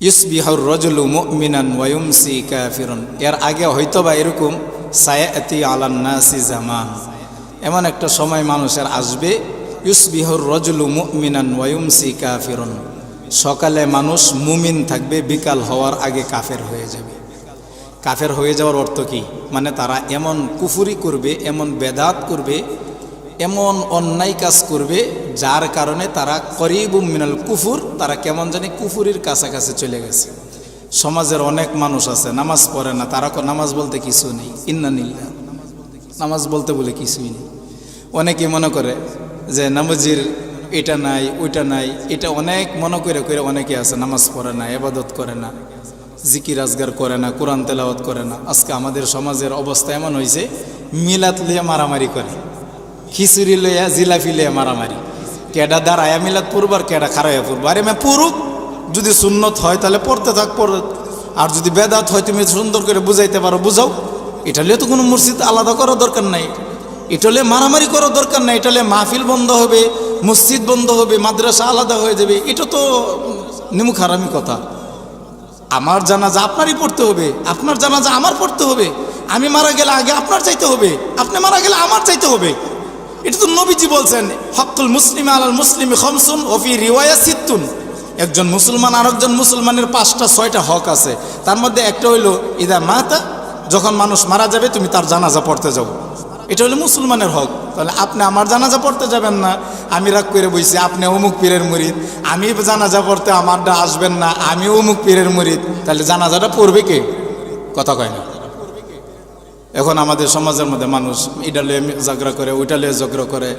ইউসবিহুর রাজুলু মুমিনান ওয়া ইউমসি কাফিরুন। এর আগে হয়তোবা এরকম সায়াতি আলান নাসি জামান, এমন একটা সময় মানুষের আসবে ইউসবিহুর রাজুলু মুমিনান ওয়া ইউমসি কাফিরুন, সকালে মানুষ মুমিন থাকবে, বিকাল হওয়ার আগে কাফের হয়ে যাবে। কাফের হয়ে যাওয়ার অর্থ কি? মানে তারা এমন কুফরি করবে, এমন বেদাত করবে, এমন অন্যায় কাজ করবে যার কারণে তারা করিবুম মিনাল কুফুর, তারা কেমন জানি কুফুরির কাছাকাছি চলে গেছে। সমাজের অনেক মানুষ আছে নামাজ পড়ে না, তারা নামাজ বলতে কিছু নেই, ইন্নানিল্লাহ, নামাজ বলতে বলে কিছুই নেই। অনেকে মনে করে যে নামাজির এটা নাই ওইটা নাই, এটা অনেক মনে করে করে অনেকে আছে নামাজ পড়ে না, ইবাদত করে না, জিকির আজগার করে না, কোরআন তেলাওয়াত করে না। আজকে আমাদের সমাজের অবস্থা এমন হয়েছে, মিলাত লিয়ে মারামারি করে, খিচুড়ি লইয়া জিলাপি লইয়া মারামারি, কেডা দাঁড়ায়া মিলাদ পড়ব আর কেডা খারাইয়া পড়ব। আরে মে পড়ুক, যদি সুন্নত হয় তাহলে পড়তে থাক, পড়ে, আর যদি বেদাত হয় তুমি সুন্দর করে বুঝাইতে পারো বুঝাও। এটা লিয়ে তো কোনো মসজিদ আলাদা করার দরকার নাই, এটা লিয়ে মারামারি করার দরকার নাই, এটা লিয়ে মাহফিল বন্ধ হবে, মসজিদ বন্ধ হবে, মাদ্রাসা আলাদা হয়ে যাবে, এটা তো নিমুখ হারামি কথা। আমার জানাজা আপনারই পড়তে হবে, আপনার জানাজা আমার পড়তে হবে, আমি মারা গেলে আগে আপনার চাইতে হবে, আপনি মারা গেলে আমার চাইতে হবে। এটা তো নবীজি বলছেন, হকুল মুসলিম আলাল মুসলিম খামসুন ওয়া ফি রিওয়ায়া সিত্তুন। একজন মুসলমান আরেকজন মুসলমানের 5টা 6টা হক আছে, তার মধ্যে একটা হইল ইদা মাতা, যখন মানুষ মারা যাবে তুমি তার জানাজা পড়তে যাও, এটা হলো মুসলমানের হক। তাহলে আপনি আমার জানাজা পড়তে যাবেন না, আমি রাগ করে বইছি আপনি অমুক পীরের মুরিদ, আমি জানাজা পড়তে আমারটা আসবেন না, আমি অমুক পীরের মুরিদ, তাহলে জানাজাটা পড়বে কে? কথা কয় না। এখন আমাদের সমাজের মধ্যে মানুষ এটা লিয়ে ঝগড়া করে, ওইটা লিয়ে ঝগড়া করে,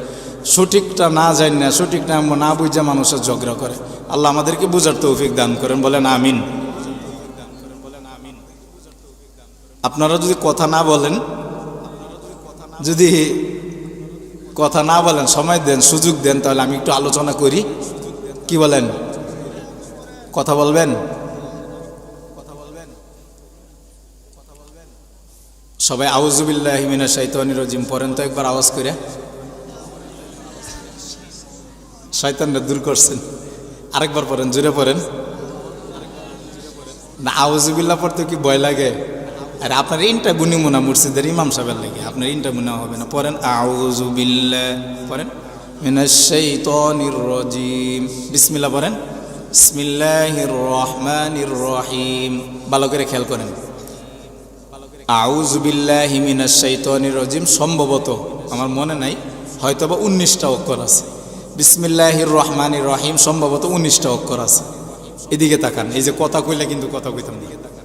সঠিকটা না জানি না, সঠিকটা না বুঝে মানুষের ঝগড়া করে। আল্লাহ আমাদেরকে বুঝার তৌফিক দান করেন, বলেন আমিন। আপনারা যদি কথা না বলেন, যদি কথা না বলেন, সময় দেন, সুযোগ দেন, তাহলে আমি একটু আলোচনা করি। কি বলেন? কথা বলবেন? সবাই আউযু বিল্লাহি মিনাশ শাইতানির রাজিম পড়েন তো একবার আওয়াজ করে, শয়তানরা দূর করছেন। আরেকবার পড়েন, জোরে পড়েন না। আউযু বিল্লাহ পড়তে কি ভয় লাগে? আরে আপনার ইনটা বুনিমুনা মুর্শিদের ইমাম সাহেবের লাগে, আপনার ইনটা মুনা হবে না। পড়েন আউযু বিল্লাহ, পড়েন মিনাশ শাইতানির রাজিম, বিসমিল্লাহ পড়েন, বিসমিল্লাহির রহমানির রহিম। ভালো করে খেয়াল করেন, আউযু বিল্লাহি মিনাশ শাইতানির রাজিম সম্ভবত আমার মনে নাই, হয়তোবা 19টা অক্ষর আছে। বিসমিল্লাহির রহমানির রহিম সম্ভবত 19টা অক্ষর আছে। এদিকে তাকান, এই যে কথা কইলে কিন্তু কথা কইতাম, দিকে তাকান,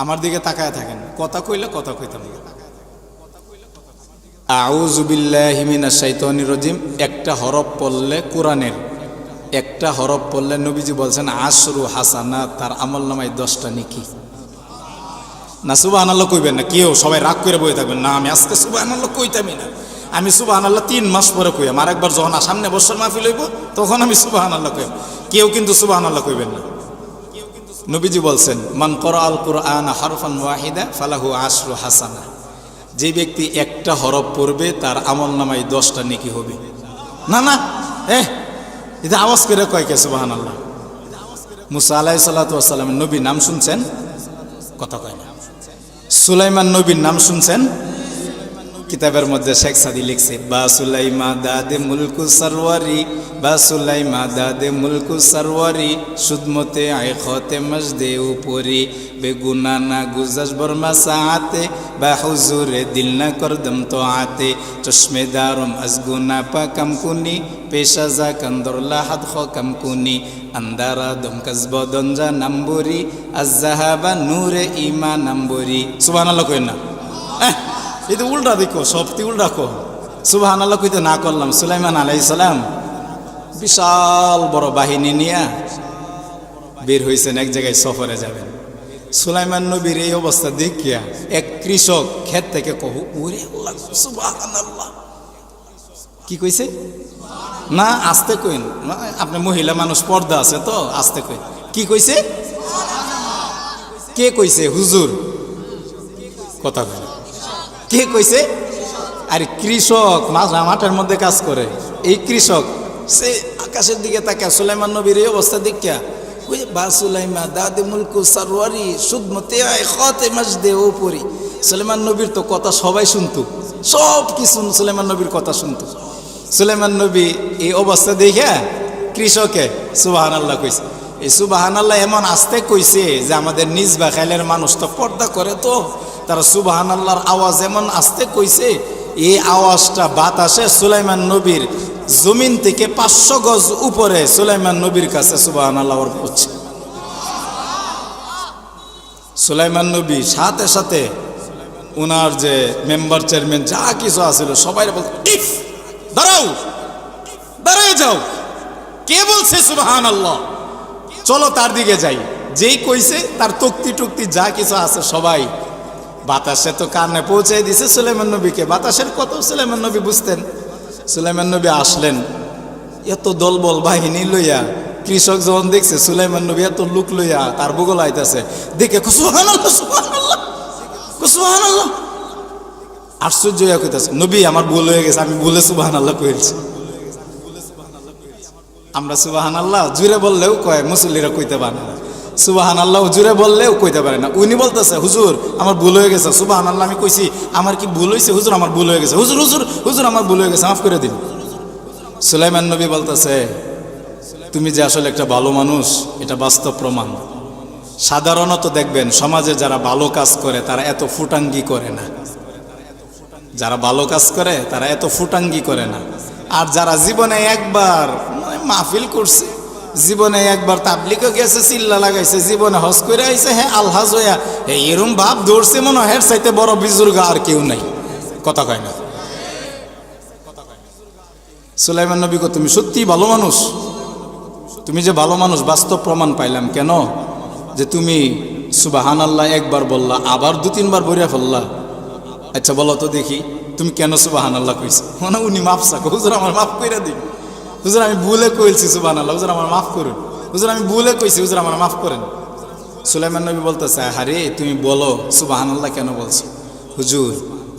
আমার দিকে তাকায় থাকেন, কথা কইলে কথা কইতাম। আউযু বিল্লাহি মিনাশ শাইতানির রাজিম একটা হরফ পড়লে, কোরআনের একটা হরফ পড়লে নবীজি বলছেন আশরু হাসানাত, তার আমলনামায় 10টা নেকি। না সুবহানাল্লাহ কইবেন না কেউ, সবাই রাগ করে বসে থাকবেন না, আমি আজকে সুবহানাল্লাহ কইতামই না, আমি সুবহানাল্লাহ 3 মাস পরে কইম, আর একবার যখন সামনে বছর মাহফিল হইব তখন আমি সুবহানাল্লাহ কইম। কেউ কিন্তু সুবহানাল্লাহ কইবেন না। নবীজি বলছেন মান ক্বরাআল কুরআনা হারফান ওয়াহিদা ফালাহু আশরু হাসানা, যে ব্যক্তি একটা হরফ পড়বে তার আমলনামায় 10টা নেকি হবে। না না এটা আওয়াজ করে কয় কে সুবহানাল্লাহ? মুসা আলাইহিস সালাতু ওয়াস সালামের নবীর নাম শুনছেন? কথা কয় না। সুলাইমান নবীর নাম শুনছেন? কিতাবের মধ্যে শেখ সাদি লিখছে বা সুলাইমা দাদে মুলকু সারওয়ারি, বা সুলাইমা দাদে মুলকু সারওয়ারি, সুদমতে আইখতে মজদে উপরি, বেগুনা না গুজাস বর্মা সাআতে, বা হুজুরে দিল না করদম তো আতে, চশমে দারম আজগুনা পা কামকুনি, পেশা যা কন্দর লাহাদ খ কামকুনি, আন্দারা দম কাজবদঞ্জা নাম্বরি, আজাহাবা নূরে ইমা নাম্বরি। সুবহানাল্লাহ কই না? এই তো উল্টা দেখো, সবটি উল্টা কো। সুবহানাল্লাহ কইতে না করলাম। সুলাইমান আলাইহিস সালাম বিশাল বড় বাহিনী নিয়ে বের হয়েছেন, এক জায়গায় সফরে যাবেন। সুলাইমান নবীর এই অবস্থা দেখিয়া এক কৃষক ক্ষেত থেকে কহু, ওরে আল্লাহ সুবহানাল্লাহ। কি কইছে? না আস্তে কইন, আপনি মহিলা মানুষ, পর্দা আছে তো, আস্তে কইন। কি কইছে? কে কইছে? হুজুর। কথা কই, কে কইছে? আরে কৃষক মাঠের মধ্যে কাজ করে, এই কৃষক সে আকাশের দিকে তাকায় সুলাইমান নবীর এই অবস্থা দেখিয়া ওই বা সুলাইমা দাদে মুলকু সারওয়ারি সুদমতে আয় খতে মাসদে ও পরি। সুলাইমান নবীর তো কথা সবাই শুনতো, সব কিছু সুলাইমান নবীর কথা শুনতো। সুলাইমান নবী এই অবস্থা দেখে কৃষকে সুবহানাল্লাহ কইছে। এই সুবহানাল্লাহ এমন আস্তে কইছে যে আমাদের নিজ বা খাইলের মানুষ তো পর্দা করে, তো তারা সুবহানাল্লাহর আওয়াজ এমন আস্তে কইছে, এই আওয়াজটা বাতাসে সুলাইমান নবীর জমিন থেকে 500 গজ উপরে সুলাইমান নবীর কাছে সুবহানাল্লাহ পৌঁছে। সুলাইমান নবী সাথে সাথে উনার যে মেম্বার চেয়ারম্যান যা কিছু আছিল সবাই বলতো, ইফ দাঁড়াও, দাঁড়ায় যাও, কে বলছে সুবহানাল্লাহ, চলো তার দিকে যাই। যেই কইছে তার তক্তি টুক্তি যা কিছু আছে সবাই বাতাসে তো কানে পৌঁছে দিছে সুলাইমান নবীকে। বাতাসের কত সুলাইমান নবী বুঝতেন। সুলাইমান নবী আসলেন এত দলবল বাহিনী লইয়া। কৃষক যখন দেখছে সুলাইমান নবী এত লোক লইয়া তার বুগল আইতাছে, দেখে সুবহানাল্লাহ সুবহানাল্লাহ সুবহানাল্লাহ, আশ্চর্য হইয়া কইতাছে, নবী আমার ভুল হয়ে গেছে, আমি ভুলে সুবহানাল্লাহ কইছি। আমরা সুবহানাল্লাহ জুড়ে বললেও কয়, মুসল্লিরা কইতে পারে না। সুবহানাল্লাহ জুড়ে বললেও কইতে পারে না। উনি বলতেছে, হুজুর আমার ভুল হয়ে গেছে, সুবহানাল্লাহ আমি কইছি, আমার কি ভুল হয়েছে হুজুর, আমার ভুল হয়ে গেছে, হুজুর হুজুর হুজুর আমার ভুল হয়ে গেছে, মাফ করে দিন। সুলাইমান নবী বলতেছে, তুমি যে আসলে একটা ভালো মানুষ এটা বাস্তব প্রমাণ। সাধারণত দেখবেন সমাজে যারা ভালো কাজ করে তারা এত ফুটাঙ্গি করে না, যারা ভালো কাজ করে তারা এত ফুটাঙ্গি করে না। আর যারা জীবনে একবার মাহফিল করছে, জীবনে একবার তাবলিগও গেছে, চিল্লা লাগাইছে, জীবনে হজ করে আইছে, হ্যাঁ আলহাজ হইয়া এরম ভাব ধরছে মনে হয় চাইতে বড় বুজুর্গ আর কেউ নাই, কথা কয় না। সুলাইমান নবী কো, তুমি সত্যি ভালো মানুষ, তুমি যে ভালো মানুষ বাস্তব প্রমাণ পাইলাম। কেন? যে তুমি সুবহানাল্লাহ একবার বললা, আবার 2-3 বার বইরা ফেললা। আচ্ছা বলো তো দেখি তুমি কেন সুবহানাল্লাহ কইছো? মানে উনি মাফ চাকো, হুজুর আমার মাফ কইরা দিন, হুজুর আমি ভুলে কইছি সুবহানাল্লাহ, হুজুর আমার মাফ করুন, হুজুর আমি ভুলে কইছি, হুজুর আমার মাফ করেন। সুলাইমান নবী বলতেছে, আরে তুমি বলো সুবহানাল্লাহ কেন বলছো? হুজুর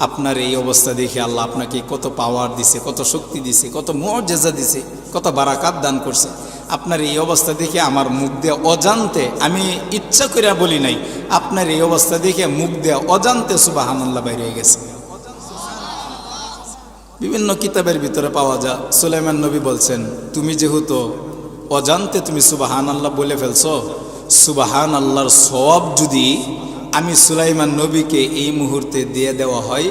আপনার এই অবস্থা দেখে আল্লাহ আপনাকে কত পাওয়ার দিছে, কত শক্তি দিছে, কত মুআজিজা দিছে, কত বারাকাত দান করছে। আপনার এই অবস্থা দেখে আমার মুখ দিয়ে অজান্তে, আমি ইচ্ছা করে বলি নাই, আপনার এই অবস্থা দেখে মুখ দিয়ে অজান্তে সুবহানাল্লাহ বাইরে হয়ে গেছে। বিভিন্ন কিতাবের ভিতরে পাওয়া যায়। সুলাইমান নবী বলছেন, তুমি যেহেতু অজান্তে তুমি সুবহানাল্লাহ বলে ফেলছো, সুবহানাল্লাহর সওয়াব যদি আমি সুলাইমান নবীকে এই মুহূর্তে দিয়ে দেওয়া হয়,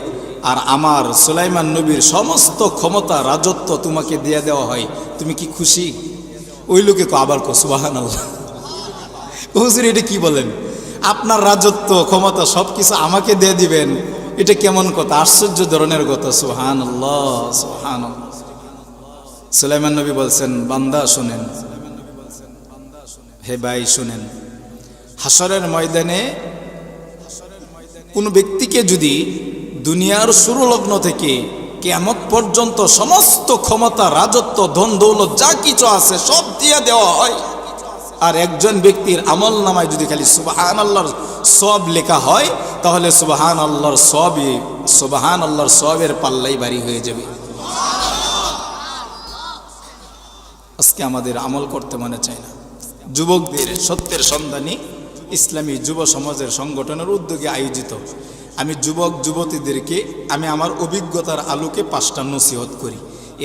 আর আমার সুলাইমান নবীর সমস্ত ক্ষমতা রাজত্ব তোমাকে দিয়ে দেওয়া হয়, তুমি কি খুশি? ওই লোকে আবার সুবহানাল্লাহ, হুজুর এটা কি বলেন? আপনার রাজত্ব ক্ষমতা সবকিছু আমাকে দিয়ে দিবেন, এটা কেমন কথা? আশ্চর্য ধরনের কথা। সুবহানাল্লাহ সুবহানাল্লাহ। সুলাইমান নবী বলছেন, বান্দা শুনেন, হে ভাই শুনেন, হাসরের ময়দানে কোনো ব্যক্তিকে যদি দুনিয়ার শুরু লগ্ন থেকে কিয়ামত পর্যন্ত সমস্ত ক্ষমতা রাজত্ব ধন দৌলত যা কিছু আছে সব দিয়ে দেওয়া হয়, আর একজন ব্যক্তির আমল নামায় যদি খালি সুবহানাল্লাহর সব লেখা হয়, তাহলে সুবহানাল্লাহর সবই সুবহানাল্লাহর সবের পাল্লাই ভারী হয়ে যাবে। আজকে আমাদের আমল করতে মনে চায় না। যুবকদের সত্যের সন্ধানী ইসলামী যুব সমাজের সংগঠনের উদ্যোগে আয়োজিত আমি যুবক যুবতীদেরকে আমি আমার অভিজ্ঞতার আলোকে 5টা নসিহত করি।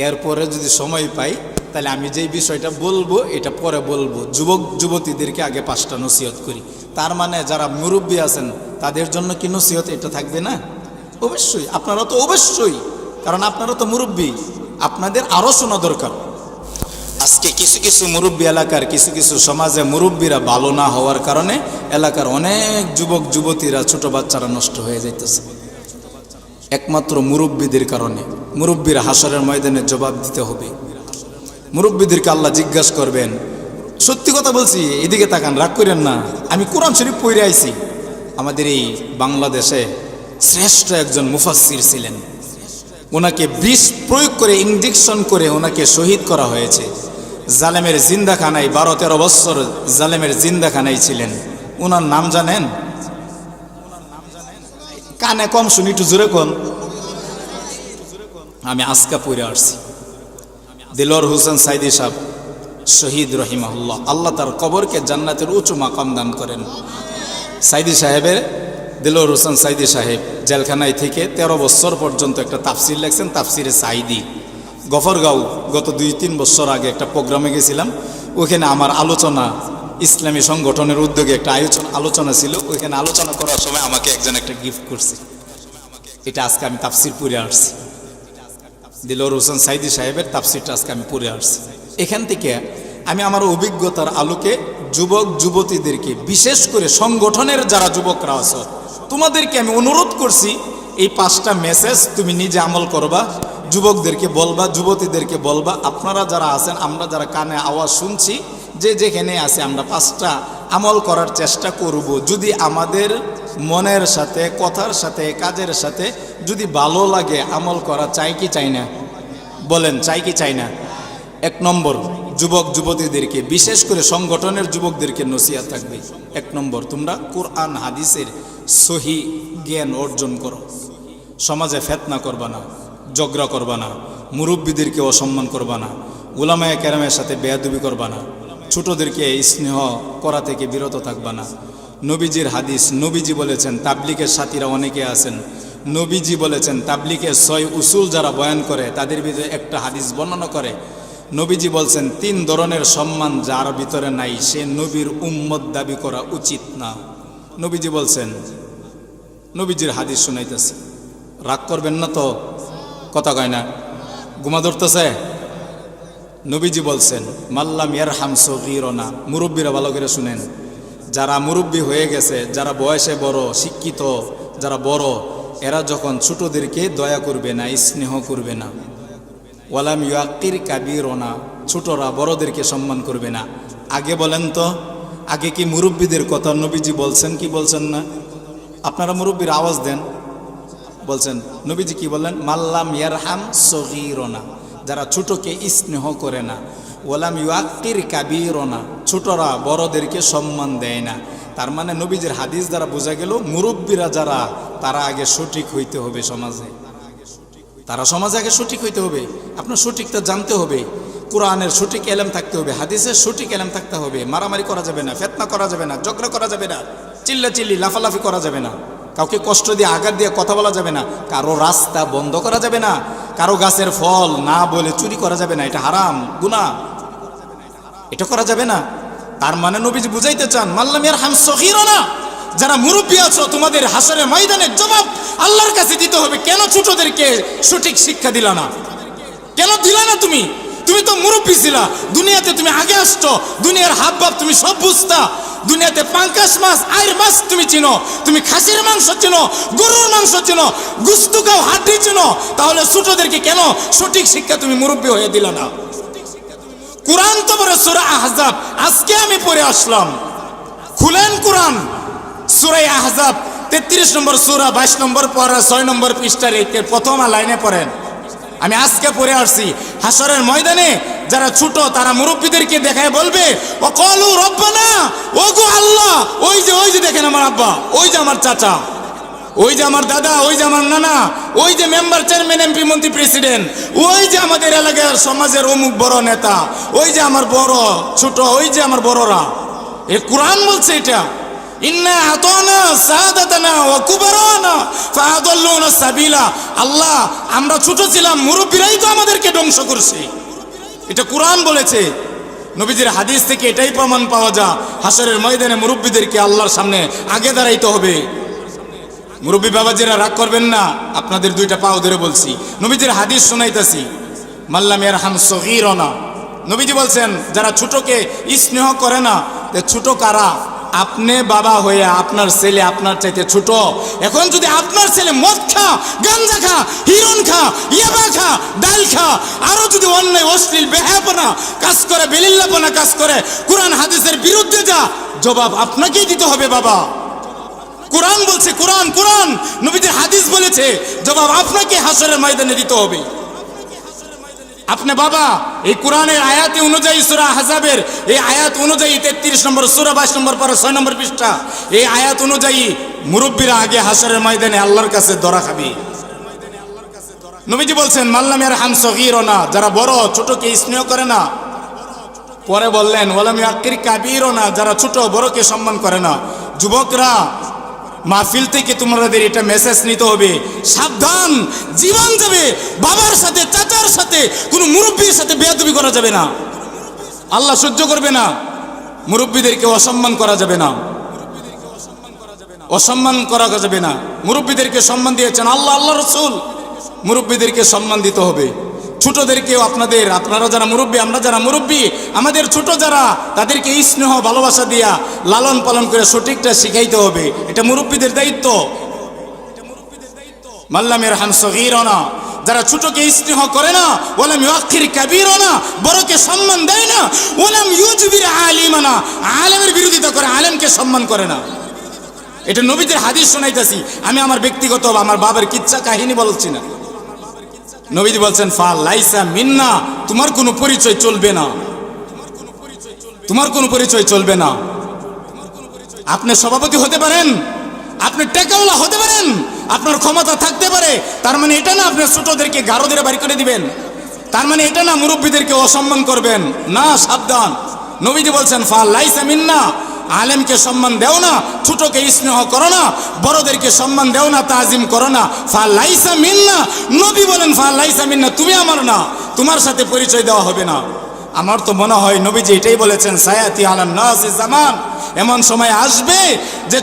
এরপরে যদি সময় পাই তাহলে আমি যেই বিষয়টা বলবো এটা পরে বলবো। যুবক যুবতীদেরকে আগে 5টা নসিহত করি। তার মানে যারা মুরব্বী আছেন তাদের জন্য কি নসিহত এটা থাকবে না? অবশ্যই, আপনারা তো অবশ্যই, কারণ আপনারা তো মুরব্বী, আপনাদের আরও শোনা দরকার। আজকে কিছু কিছু মুরব্বী এলাকার কিছু কিছু সমাজে মুরব্বীরা ভালো না হওয়ার কারণে এলাকার অনেক যুবক যুবতীরা ছোট বাচ্চারা নষ্ট হয়ে যাইতেছে, একমাত্র মুরব্বীদের কারণে। মুরব্বীরা হাসরের ময়দানে জবাব দিতে হবে। মুরব্বীদেরকে আল্লাহ জিজ্ঞাসা করবেন। সত্যি কথা বলছি, এদিকে তাকান, রাগ করেন না। আমি কোরআন শরীফ পড়ে আইছি। আমাদের এই বাংলাদেশে শ্রেষ্ঠ একজন মুফাসসির ছিলেন, ওনাকে বিষ প্রয়োগ করে ইনজেকশন করে ওনাকে শহীদ করা হয়েছে। জালেমের জিন্দাখানায় 12-13 বছর জালেমের জিন্দাখানায় ছিলেন। ওনার নাম জানেন? কানে কম শুনি, একটু জোরে কোন। আমি আজকা পড়ে আসছি। দিলওয়ার হোসেন সাইদি সাহেব শহীদ রহিমাহুল্লাহ, আল্লাহ তার কবরকে জান্নাতের উঁচু মাকাম দান করেন। সাইদি সাহেবের, দিলওয়ার হোসেন সাইদি সাহেব জেলখানায় থেকে 13 বছর পর্যন্ত একটা তাফসির লেখছেন, তাফসিরে সাইদি। গফরগাঁও গত 2-3 বছর আগে একটা প্রোগ্রামে গেছিলাম, ওইখানে আমার আলোচনা, ইসলামী সংগঠনের উদ্যোগে একটা আলোচনা ছিল, ওইখানে আলোচনা করার সময় আমাকে একজন একটা গিফট করছে। এটা আজকে আমি তাফসির পড়ে আসছি, দিলওয়ার হোসেন সাইদি সাহেবের তাফসিরটা আজকে আমি পড়ে আসছি। এখান থেকে আমি আমার অভিজ্ঞতার আলোকে যুবক যুবতীদেরকে, বিশেষ করে সংগঠনের যারা যুবকরা আছো, তোমাদেরকে আমি অনুরোধ করছি, এই 5টা মেসেজ তুমি নিজে আমল করবা, যুবকদেরকে বলবা, যুবতীদেরকে বলবা। আপনারা যারা আছেন, আমরা যারা কানে আওয়াজ শুনছি, যে যেখানে আছে, আমরা 5টা আমল করার চেষ্টা করব। যদি আমাদের মনের সাথে, কথার সাথে, কাজের সাথে যদি ভালো লাগে, আমল করা চাই কি চাই না? বলেন, চাই কি চাই না? 1 নম্বর, যুবক যুবতীদেরকে, বিশেষ করে সংগঠনের যুবকদেরকে নসিহত থাকবে। 1 নম্বর, তোমরা কোরআন হাদিসের সহি জ্ঞান অর্জন করো। সমাজে ফিতনা করবা না, ঝগড়া করবা না, মুরব্বীদেরকে অসম্মান করবা না, উলামায়ে কেরামের সাথে বেয়াদবি করবা না, ছোটদেরকে স্নেহ করা থেকে বিরত থাকবা না। নবীজির হাদিস, নবীজি বলেছেন, তাবলিগের সাথীরা অনেকে আছেন, নবীজি বলেছেন তাবলিগের 6 উসুল যারা বয়ান করে তাদের ভিতরে একটা হাদিস বর্ণনা করে। নবীজি বলছেন, 3 ধরনের সম্মান যার ভিতরে নাই, সে নবীর উম্মত দাবি করা উচিত না। নবীজি বলছেন, নবীজির হাদিস শুনাইতেছি, রাগ করবেন না তো? কথা কয় না, গুমা ধরতেছে? নবীজি বলছেন, মাল্লাম ইয়ারহাম সগীরনা, মুরব্বীরা ভালো করে শুনেন, যারা মুরব্বী হয়ে গেছে, যারা বয়সে বড়, শিক্ষিত যারা বড়, এরা যখন ছোটদেরকে দয়া করবে না, স্নেহ করবে না। ওয়ালাম ইয়াকির কাবীরনা, ছোটরা বড়দেরকে সম্মান করবে না। আগে বলেন তো, আগে কি মুরব্বীদের কথা নবীজি বলছেন কি বলছেন না? আপনারা মুরব্বীর আওয়াজ দেন, বলছেন নবীজি কি বললেন? মাল্লাম ইয়ারহাম সগীরনা, যারা ছোটকে স্নেহ করে না। ওয়ালাম ইয়াকির কাবীরনা, ছোটরা বড়দেরকে সম্মান দেয় না। তার মানে নবীজির হাদিস দ্বারা বোঝা গেল, মুরব্বীরা যারা, তারা আগে সঠিক হইতে হবে সমাজে, তারা সমাজে আগে সঠিক হইতে হবে। আপনার সঠিকটা জানতে হবে, কোরআনের সঠিক এলেম থাকতে হবে, হাদিসের সঠিক এলেম থাকতে হবে। মারামারি করা যাবে না, ফিতনা করা যাবে না, ঝগড়া করা যাবে না, চিল্লাচিল্লি লাফালাফি করা যাবে না, কাউকে কষ্ট দিয়ে আঘাত দিয়ে কথা বলা যাবে না, কারো রাস্তা বন্ধ করা যাবে না, কারো গাছের ফল না বলে চুরি করা যাবে না, এটা হারাম, গুনাহ, এটা করা যাবে না। তার মানে নবীজি বুঝাইতে চান, মাল্লাম ইয়ারহাম সগীরনা, যারা মুরব্বী আছো, তোমাদের হাসরের ময়দানে জবাব আল্লাহর কাছে দিতে হবে। কেন ছোটদেরকে সঠিক শিক্ষা দিলা না? কেন দিলা না? তুমি তো মুরব্বী ছিলা, দুনিয়াতে তুমি আগে আসছো, দুনিয়ার হাব ভাব তুমি সব বুঝতা, দুনিয়াতে পাঙ্কাশ মাছ, আইর মাছ তুমি চিনো, তুমি খাসির মাংস চিনো, গরুর মাংস চিনো, গুস্ত খাও, হাড্ডি চিনো, তাহলে ছোটদেরকে কেন সঠিক শিক্ষা তুমি মুরব্বী হয়ে দিলা না? কোরআন তো বড় সূরা আহজাব, আজকে আমি পড়ে আসলাম, খুলেন কোরআন, সূরা আহজাব 33 নম্বর সূরা, 22 নম্বর পারা, 6 নম্বর পৃষ্ঠার প্রথম লাইনে পড়েন। আমি আজকে পড়ে আসছি, হাসরের ময়দানে যারা ছোট, তারা মুরব্বীদেরকে দেখায় বলবে, ও কলু রব্বানা, ও গো আল্লাহ, ওই যে দেখেন আমার আব্বা, ওই যে আমার চাচা, ওই যে আমার দাদা, ওই যে আমার নানা, ওই যে মেম্বার, চেয়ারম্যান, এমপি, মন্ত্রী, প্রেসিডেন্ট, ওই যে আমাদের এলাকার সমাজের অমুক বড় নেতা, ওই যে আমার বড় ছোট, ওই যে আমার বড়রা। এ কোরআন বলছে এটা, ইন্না আতানা সাদাতানা ওয়া কুবারানা ফাআদাল্লুনা সাবিলা। আল্লাহ, আমরা ছোট ছিলাম, মুরব্বীরাই তো আমাদেরকে ধ্বংস করছে, এটা কোরআন বলেছে। নবীজির হাদিস থেকে এটাই প্রমাণ পাওয়া যায়, হাসরের ময়দানে মুরব্বীদেরকে আল্লাহর সামনে আগে দাঁড়াইতে হবে। মুরব্বী বাবাজিরা রাগ করবেন না, আপনাদের 2টা পাও ধরে বলছি, নবীজির হাদিস শোনাইতাছি, মাল্লাম ইয়ারহাম সগীরনা। নবীজি বলছেন, যারা ছোটকে স্নেহ করে না, ছোট কারা? আপনি বাবা হয়ে আপনার ছেলে আপনার চাইতে ছোট। এখন যদি আপনার ছেলে মদ খা, গাঞ্জা খা, হিরোন খা, ইয়াবা খা, ডাল খা, আরো যদি অন্যায় অশ্লীল বেহায়াপনা কাজ করে, বেলিল্লাপনা কাজ করে, কোরআন হাদিসের বিরুদ্ধে যা, জবাব আপনাকেই দিতে হবে বাবা। কোরআন বলছে, কোরআন নবীদের হাদিস বলেছে, জবাব আপনাকে হাসরের ময়দানে দিতে হবে। আপনি বাবা, এই কোরআনের আয়াত অনুযায়ী, সূরা আহজাবের এই আয়াত অনুযায়ী, 33 নম্বর সূরা, 22 নম্বর পারা, 6 নম্বর পৃষ্ঠা, এই আয়াত অনুযায়ী মুরব্বীরা আগে হাসরের ময়দানে আল্লাহর কাছে ধরা খাবে। নবীজি বলছেন, মাল্লাম ইয়ারহাম সগীরনা, যারা বড় ছোটকে স্নেহ করে না। পরে বললেন ওয়ালাম ইয়াকির কাবীরনা, যারা ছোট বড়কে সম্মান করে না। যুবকরা, মাহফিল থেকে তোমাদের এটা মেসেজ নিতে হবে, সাবধান, জীবন যাবে। বাবার সাথে, চাচার সাথে, কোনো মুরব্বীর সাথে বেয়াদবি করা যাবে না। আল্লাহ সহ্য করবে না। মুরব্বীদেরকে অসম্মান করা যাবে না, অসম্মান করা যাবে না। মুরব্বীদেরকে সম্মান দিয়েছেন আল্লাহ, আল্লাহ রসুল। মুরব্বীদেরকে সম্মান দিতে হবে। ছোটদেরকেও আপনারা যারা মুরব্বী, আমরা যারা মুরব্বী, আমাদের ছোট যারা, তাদেরকে স্নেহ ভালোবাসা দিয়া লালন পালন করে সঠিকটা শিখাইতে হবে। এটা মুরব্বীদের দায়িত্ব। মাল্লাম ইয়ারহাম সগীরানা, যারা ছোটকে স্নেহ করে না, ওয়ালাম ইউআখির কাবীরানা, বড়কে সম্মান দেয় না, ওয়ালাম ইউজবির আলিমানা, আলেমের বিরোধিতা করে, আলেমকে সম্মান করে না। এটা নবীদের হাদিস শোনাইতেছি আমি, আমার ব্যক্তিগত আমার বাবার কিচ্ছা কাহিনী বলছি না। নবীজি বলছেন ফা লাইসা মিন্না, তোমার কোনো পরিচয় চলবে না, তোমার কোনো পরিচয় চলবে না। আপনি সভাপতি হতে পারেন, আপনি টেকাওয়ালা হতে পারেন, আপনার ক্ষমতা থাকতে পারে, তার মানে এটা না আপনার ছোটদেরকে গারো দিয়ে বাড়ি করে দিবেন, তার মানে এটা না মুরব্বীদেরকে অসম্মান করবেন না। সাবধান, নবীজি বলছেন ফা লাইসা মিন্না, আলেমকে সম্মান দেও না, ছোটকে স্নেহ করো না, বড়দেরকে সম্মান দেও না, তাজিম করো না। ফা লাইসা মিন্না, নবী বলেন ফা লাইসা মিন্না, তুমি আমার না, তোমার সাথে পরিচয় দেওয়া হবে না। আমার তো মনে হয় নবীজি এটাই বলেছেন, সায়াতি আলান নাসি জামান, এমন সময় আসবে যে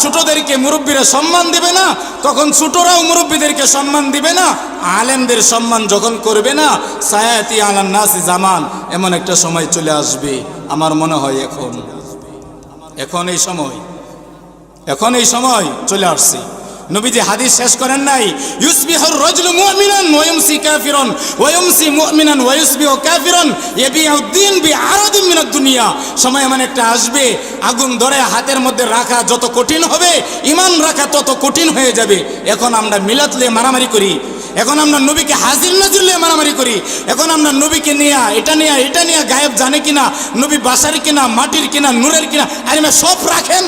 ছোটদেরকে মুরব্বীরা সম্মান দিবে না, তখন ছোটরাও মুরব্বীদেরকে সম্মান দিবে না, আলেমদের সম্মান যখন করবে না, সায়াতি আলান নাসি জামান, এমন একটা সময় চলে আসবে। আমার মনে হয় এখন এই সময় চলে আসছে। নবীজি হাদিস শেষ করেন নাই, ইউসবিহুর রাজুলু মুমিনান ওয়া ইউমসি কাফিরান ওয়া ইউমসি মুমিনান ওয়া ইউসবিহু কাফিরান ইয়াবিউদ্দিন বিআরাদিন মিনাদ দুনিয়া। সময় এমন একটা আসবে, আগুন ধরে হাতের মধ্যে রাখা যত কঠিন হবে, ঈমান রাখা তত কঠিন হয়ে যাবে। এখন আমরা মিলাদ লিয়ে মারামারি করি, এখন আমরা নবীকে হাজির নাজির লিয়ে মারামারি করি, এখন আমরা নবীকে নিয়ে এটা নিয়ে গায়েব জানে কিনা, নবী বাসার কিনা, মাটির কিনা, নূরের কিনা, আরে সব রাখেন,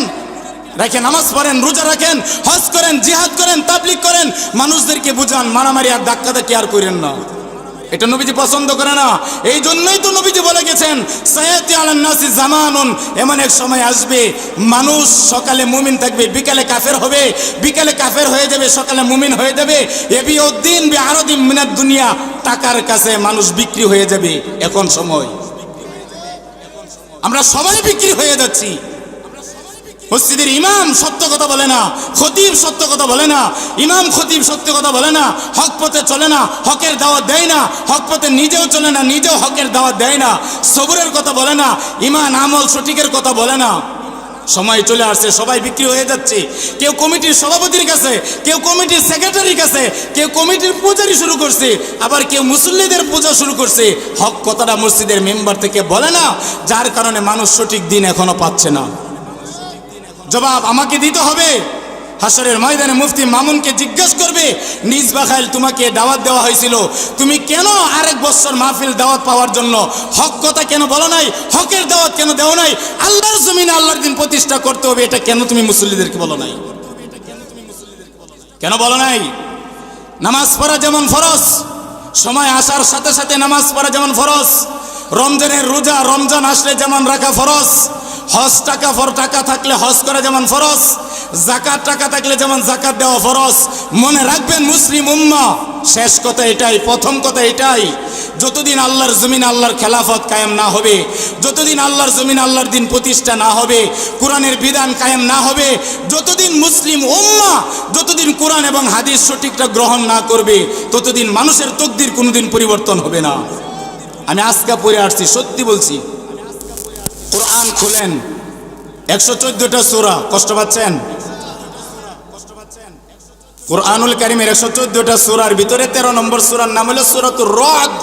নামাজ পড়েন, রোজা রাখেন, হজ করেন, জিহাদ করেন, তাবলীগ করেন, মানুষদেরকে বুঝান, মারামারি আর ধাক্কাধাক্কি আর করেন না। এটা নবীজি পছন্দ করে না। এই জন্যই তো নবীজি বলে গেছেন সায়াতি আলান নাসি জামানুন, এমন এক সময় আসবে মানুষ সকালে মুমিন থাকবে, বিকালে কাফের হবে, বিকালে কাফের হয়ে যাবে, সকালে মুমিন হয়ে যাবে। ইয়াবিউদ্দিন বিআরাদিন মিনাদ দুনিয়া, টাকার কাছে মানুষ বিক্রি হয়ে যাবে। এখন সময়, আমরা সবাই বিক্রি হয়ে যাচ্ছি। মসজিদের ইমাম সত্য কথা বলে না, খতিব সত্য কথা বলে না, ইমাম খতিব সত্য কথা বলে না, হক পথে চলে না, হকের দাওয়াত দেয় না, হক পথে নিজেও চলে না, নিজেও হকের দাওয়াত দেয় না, সবরের কথা বলে না, ইমান আমল সঠিকের কথা বলে না। সময় চলে আসছে, সবাই বিক্রি হয়ে যাচ্ছে। কেউ কমিটির সভাপতির কাছে, কেউ কমিটির সেক্রেটারির কাছে, কেউ কমিটির পূজারি শুরু করছে, আবার কেউ মুসল্লিদের পূজা শুরু করছে। হক কথাটা মসজিদের মেম্বার থেকে বলে না, যার কারণে মানুষ সঠিক দিন এখনো পাচ্ছে না। জবাব আমাকে দিতে হবে। হাসরের ময়দানে মুফতি মামুনকে জিজ্ঞেস করবে, নিজ বাখাইল তোমাকে দাওয়াত দেওয়া হয়েছিল, তুমি কেন আরেক বছর মাহফিল দাওয়াত পাওয়ার জন্য হক কথা কেন বলো নাই, হকের দাওয়াত কেন দেও নাই, আল্লাহর জমিনে আল্লাহর দিন প্রতিষ্ঠা করতে হবে, এটা কেন তুমি মুসল্লিদেরকে বলো নাই, কেন বলো নাই? নামাজ পড়া যেমন ফরজ, সময় আসার সাথে সাথে নামাজ পড়া যেমন ফরজ, রমজানের রোজা রমজান আসলে যেমন রাখা ফরজ, হজ টাকা থাকলে হজ করা যেমন ফরজ, যাকাত টাকা থাকলে যেমন যাকাত দেওয়া ফরজ। মনে রাখবেন মুসলিম উম্মাহ, শেষ কথা এটাই, প্রথম কথা এটাই, যতদিন আল্লাহর জমিন আল্লাহর খেলাফত কায়েম না হবে, যতদিন আল্লাহর জমিন আল্লাহর দিন প্রতিষ্ঠা না হবে, কোরআনের বিধান কায়েম না হবে, যতদিন মুসলিম উম্মাহ যতদিন কোরআন এবং হাদিস সঠিকটা গ্রহণ না করবে, ততদিন মানুষের তকদির কোনোদিন পরিবর্তন হবে না। আমি আজকে পড়ে আসছি, সত্যি বলছি। কোরআন খুলেন, 114টা সূরা, কষ্ট পাচ্ছেন? কোরআনুল কারীমের 114টা সূরার ভিতরে 13 নম্বর সূরার নাম হলো সূরাতুর রদ।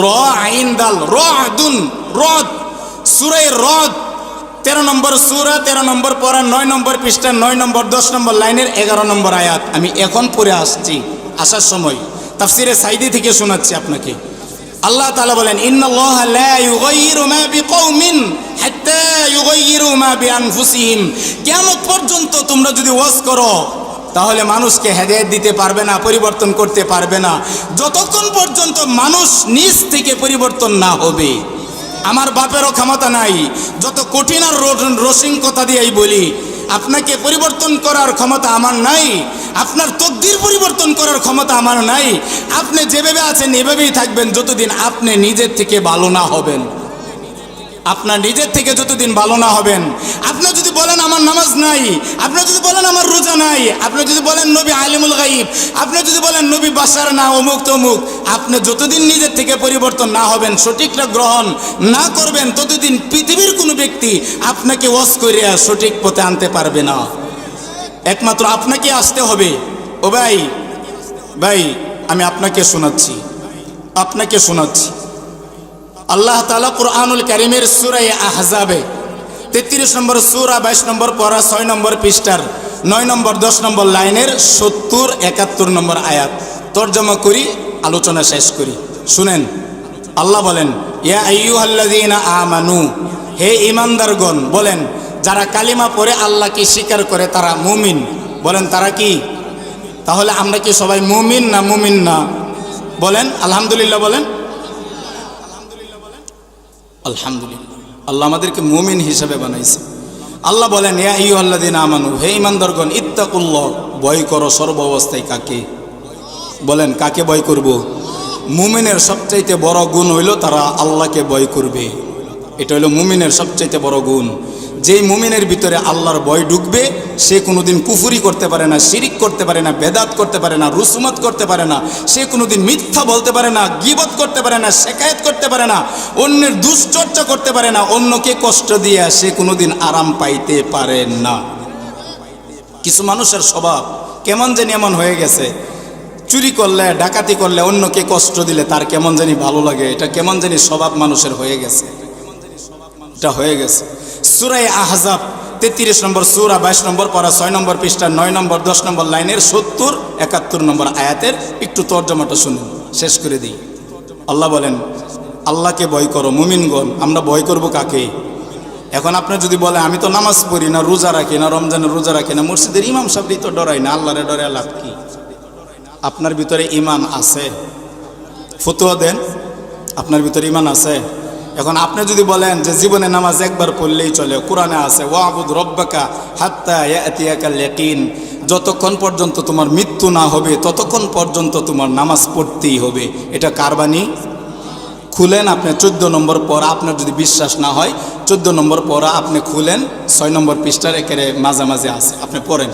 র আইন দাল, রদুন, রদ, সূরা রদ, 13 নম্বর সূরা, 13 নম্বর পড়া, 9 নম্বর পৃষ্ঠা, 9 নম্বর 10 নম্বর লাইনের 11 নম্বর আয়াত। আমি এখন পড়ে আসছি, আসার সময় তাফসিরে সাইদি থেকে শোনাচ্ছি আপনাকে। আল্লাহ তাআলা বলেন, ইন্নাল্লাহা লা ইউগাইয়িরু মা বিকওমিন হাত্তা ইউগাইয়িরু মা বিআনফুসিহিম। কিয়ামত পর্যন্ত তোমরা যদি ওয়াজ করো, তাহলে মানুষকে হেদায়েত দিতে পারবে না, পরিবর্তন করতে পারবে না, যতক্ষণ পর্যন্ত মানুষ নিজ থেকে পরিবর্তন না হবে। আমার বাপেরও ক্ষমতা নাই। যত কঠিন আর রসিং কথা দিয়েই বলি, আপনাকে পরিবর্তন করার ক্ষমতা আমার নাই, আপনার তকদির পরিবর্তন করার ক্ষমতা আমার নাই। আপনি যেভাবে আছেন এভাবেই থাকবেন যতদিন আপনি নিজের থেকে ভালো না হবেন। আপনার নিজের থেকে যতদিন ভালো না হবেন। আপনি যদি বলেন আমার নামাজ নাই, আপনি যদি বলেন আমার রোজা নাই, আপনি যদি বলেন নবী আলিমুল গাইব, আপনি যদি বলেন নবী বাশার না অমুক তমুক, আপনি যতদিন নিজের থেকে পরিবর্তন না হবেন, সঠিকটা গ্রহণ না করবেন, ততদিন পৃথিবীর কোনো ব্যক্তি আপনাকে ওয়াজ করিয়া সঠিক পথে আনতে পারবে না। একমাত্র আপনাকে আসতে হবে। ও ভাই, ভাই আমি আপনাকে শোনাচ্ছি। আল্লাহ তাআলা কুরআনুল কারীমের সূরা আহজাবে 33 নম্বর সূরা 22 নম্বর পারা 6 নম্বর পৃষ্ঠার 9 নম্বর 10 নম্বর লাইনের 70 71 নম্বর আয়াত তরজমা করি, আলোচনা শেষ করি। শুনেন, আল্লাহ বলেন, ইয়া আইয়ুহাল্লাযীনা আমানু, হে ঈমানদারগণ, বলেন যারা কালিমা পড়ে আল্লাহকে স্বীকার করে তারা মুমিন। বলেন তারা কি? তাহলে আমরা কি সবাই মুমিন না? বলেন আলহামদুলিল্লাহ। বলেন আলহামদুলিল্লাহ। আল্লাহ আমাদেরকে মুমিন হিসেবে বানাইছে। আল্লাহ বলেন, ইয়া আইয়ুহাল্লাযীনা আমানু, হে ঈমানদারগণ, ইত্তাকুল্লাহ, ভয় করো সর্ব অবস্থায়। কাকে? বলেন কাকে ভয় করব? মুমিনের সবচাইতে বড় গুণ হইল তারা আল্লাহকে ভয় করবে। এটা হইল মুমিনের সবচাইতে বড় গুণ। যেই মুমিনের ভিতরে আল্লাহর ভয় ঢুকবে, সে কোনোদিন কুফরি করতে পারে না, শিরিক করতে পারে না, বেদাত করতে পারে না, রুসুমত করতে পারে না, সে কোনোদিন মিথ্যা বলতে পারে না, গীবত করতে পারে না, শেকায়েত করতে পারে না, অন্যের দুশ্চর্চা করতে পারে না, অন্যকে কষ্ট দিয়ে সে কোনোদিন আরাম পাইতে পারে না। কিছু মানুষের স্বভাব কেমন জানি এমন হয়ে গেছে, চুরি করলে, ডাকাতি করলে, অন্যকে কষ্ট দিলে তার কেমন জানি ভালো লাগে। এটা কেমন জানি স্বভাব মানুষের হয়ে গেছে, এটা হয়ে গেছে। সূরা আহজাব 33 নম্বর সূরা 22 নম্বর পারা 6 নম্বর পৃষ্ঠা 9 নম্বর 10 নম্বর লাইনের 70 71 নম্বর আয়াতের একটু তর্জমাটা শুনুন, শেষ করে দিই। আল্লাহ বলেন, আল্লাহকে ভয় করো মুমিনগণ। আমরা ভয় করব কাকে? এখন আপনি যদি বলেন আমি তো নামাজ পড়ি না, রোজা রাখি না, রমজানের রোজা রাখি না, মসজিদের ইমাম সাহেবই তো ডরাই না, আল্লাহরে ডরে লাভ কি? আপনার ভিতরে ঈমান আছে? ফতোয়া দেন, আপনার ভিতরে ঈমান আছে? এখন আপনি যদি বলেন যে জীবনে নামাজ একবার পড়লেই চলে, কোরআনে আছে ওয়াবুদ রব্বাকা হাত্তা ইয়াতিয়াকাল ইয়াকিন, যতক্ষণ পর্যন্ত তোমার মৃত্যু না হবে ততক্ষণ পর্যন্ত তোমার নামাজ পড়তেই হবে। এটা কার বাণী? খুলেন আপনি 14 নম্বর পড়া, আপনার যদি বিশ্বাস না হয় 14 নম্বর পড়া আপনি খুলেন, 6 নম্বর পৃষ্ঠার একেবারে মাঝামাঝি আছে, আপনি পড়েন।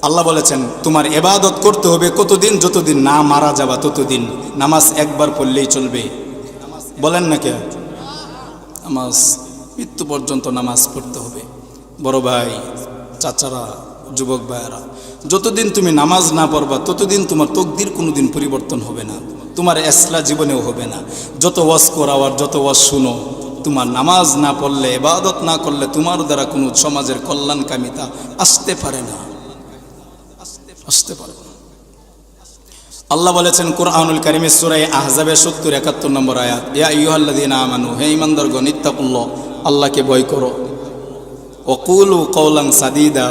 আল্লাহ বলেছেন তোমার ইবাদত করতে হবে কতদিন? যতদিন না মারা যাবা ততদিন। নামাজ একবার পড়লেই চলবে। বলেন না কে? নামাজ মৃত্যু পর্যন্ত নামাজ পড়তে হবে। বড় ভাই, চাচারা, যুবক ভাইয়েরা, যতদিন তুমি নামাজ না পড়বা ততদিন তোমার তকদির কোনোদিন পরিবর্তন হবে না, তোমার ইসলাম জীবনেও হবে না। যত ওয়াজ করাওয়ার, যত ওয়াজ শুনো, তোমার নামাজ না পড়লে, ইবাদত না করলে তোমার দ্বারা কোনো সমাজের কল্যাণকামিতা আসতে পারে না, আসতে পারে না। আল্লাহ বলেছেন কুরআনুল কারীমের সূরা আহজাবের 70 71 নম্বর আয়াত, ইয়া আইয়ুহাল্লাযীনা আমানু, হে ঈমানদারগণ, ইত্তাকুল্লাহ, আল্লাহকে ভয় করো, ওয়াকুলু কওলান সাদীদা,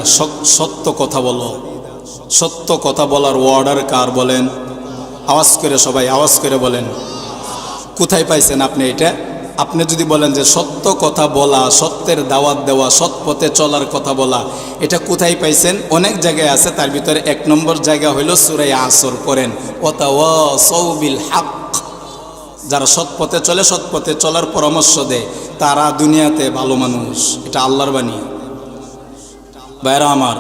সত্য কথা বলো। সত্য কথা বলার অর্ডার কার? বলেন আওয়াজ করে, সবাই আওয়াজ করে বলেন। কোথায় পাইছেন আপনি এটা? আপনি যদি বলেন যে সত্য কথা বলা, সত্যের দাওয়াত দেওয়া, সৎ পথে চলার কথা বলা, এটা কোথায় পাইছেন? অনেক জায়গায় আছে, তার ভিতরে 1 নম্বর জায়গা হইল সূরা আসর। পড়েন ওয়াতাওয়াসাউ বিল হক, যারা সৎ পথে চলে, সৎ পথে চলার পরামর্শ দেয়, তারা দুনিয়াতে ভালো মানুষ। এটা আল্লাহর বাণী। ভাইরা আমার,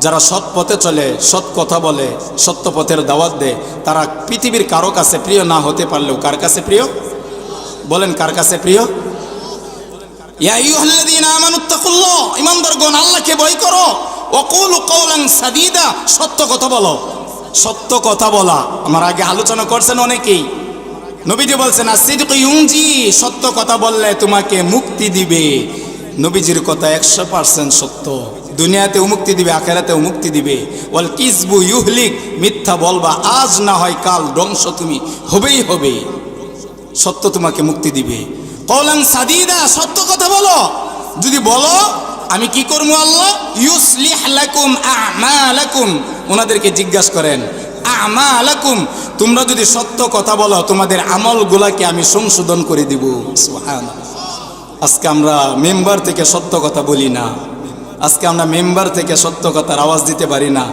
যারা সৎ পথে চলে, সৎ কথা বলে, সত্য পথের দাওয়াত দেয়, তারা পৃথিবীর কারো কাছে প্রিয় না হতে পারলেও কার কাছে প্রিয়? বলেন কার কাছে প্রিয়? ইয়া আইয়ুহাল্লাযীনা আমানুত্তাকুল্লাহ, ঈমানদারগণ, আল্লাহকে ভয় করো, ওয়াকুলু কওলান সাদীদা, সত্য কথা বলো। সত্য কথা বলা আমার আগে আলোচনা করছেন অনেকেই। নবীজি বলছেন আসিদকু ইউনজি, সত্য কথা বললে তোমাকে মুক্তি দিবে। নবীজির কথা 100% সত্য। দুনিয়াতেও মুক্তি দিবে, আখিরাতেও মুক্তি দিবে। ওয়াল কিযবু ইউহলিক, মিথ্যা বলবা আজ না হয় কাল ধ্বংস তুমি হবেই হবে। সত্য তোমাকে মুক্তি দিবে। কওলান সাদীদা, সত্য কথা বলো। যদি বলো আমি কি করবো? আল্লাহ ইউসলিহ লাকুম আমালাকুম, ওনাদেরকে জিজ্ঞাসা করেন আমালাকুম, তোমরা যদি সত্য কথা বলো তোমাদের আমলগুলাকে আমি সংশোধন করে দিব। সুবহানাল্লাহ। আজকে আমরা মেম্বার থেকে সত্য কথা বলি না, আজকে আমরা মেম্বার থেকে সত্য কথার আওয়াজ দিতে পারি না।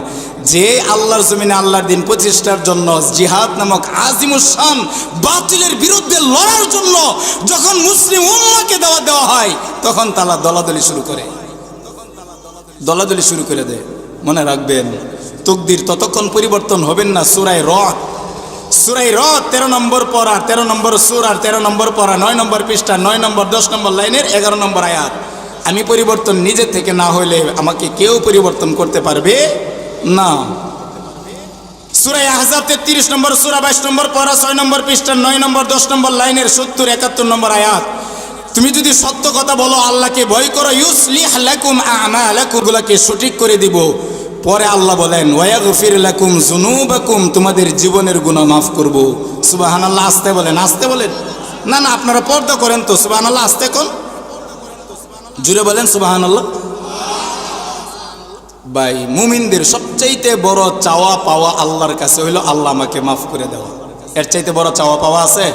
যে আল্লাহর জমিনে আল্লাহর দিন প্রতিষ্ঠার জন্য জিহাদ নামক আজিমুস শান বাতিলের বিরুদ্ধে লড়ার জন্য যখন মুসলিম উম্মাহকে দাওয়াত দেওয়া হয় তখন তারা দলাদলি শুরু করে দেয়। মনে রাখবেন, তকদির ততক্ষণ পরিবর্তন হবেন না। সূরা রদ 13 নম্বর পড়া, 13 নম্বর সূরা 13 নম্বর পড়া, 9 নম্বর পৃষ্ঠা, 9 নম্বর 10 নম্বর লাইনের 11 নম্বর আয়াত। আমি পরিবর্তন নিজে থেকে না হইলে আমাকে কেউ পরিবর্তন করতে পারবে না। সূরা আহজাব 33 নম্বর সূরা 22 নম্বর পড়া, 6 নম্বর পৃষ্ঠা, 9 নম্বর 10 নম্বর লাইনের 70 71 নম্বর আয়াত। তুমি যদি সত্য কথা বলো, আল্লাহকে ভয় করো, ইউসলিহ লাকুম আমালাকুম, গুলাকে সঠিক করে দিব। পরে আল্লাহ বলেন ওয়াগফির লাকুম যুনুবাকুম, তোমাদের জীবনের গুনাহ মাফ করব। সুবহানাল্লাহ। আস্তে বলেন, আস্তে বলেন। না না, আপনারা পর্দা করেন তো। সুবহানাল্লাহ আস্তে কোন, জুড়ে বলেন সুবহানাল্লাহ। ভাই, মুমিনদের সবচাইতে বড় চাওয়া পাওয়া আল্লাহর কাছে হইল আল্লাহ আমাকে মাফ করে দেওয়া। এর চাইতে বড় চাওয়া পাওয়া আছে?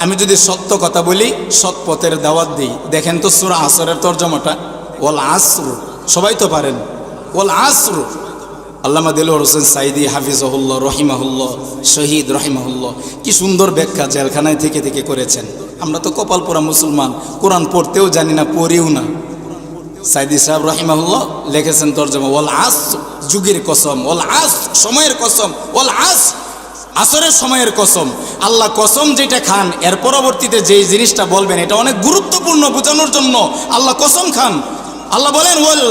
আমি যদি সত্য কথা বলি, সৎ পথের দাওয়াত দিই। দেখেন তো সূরা আসরের তরজমাটা, ওয়াল আসর, সবাই তো পারেন। ওয়াল আসর, আল্লামা দেলোয়ার হোসেন সাইদি হাফিজাহুল্লাহ রহিমাহুল্লাহ, শহীদ রহিমাহুল্লাহ, কি সুন্দর ব্যাখ্যা জেলখানায় থেকে থেকে করেছেন। আমরা তো কপাল পোড়া মুসলমান, কোরআন পড়তেও জানি না, পড়িও না। সাইদি সাহেব রহিমাহুল্লাহ লিখেছেন তরজমা, ওয়াল আসর, যুগের কসম, ওয়াল আসর, সময়ের কসম, ওয়াল আসর, আসরের সময়ের কসম। আল্লাহ কসম যেটা খান, এর পরবর্তীতে যেই জিনিসটা বলবেন এটা অনেক গুরুত্বপূর্ণ বোঝানোর জন্য আল্লাহ কসম খান। আল্লাহ বলেন ওয়াল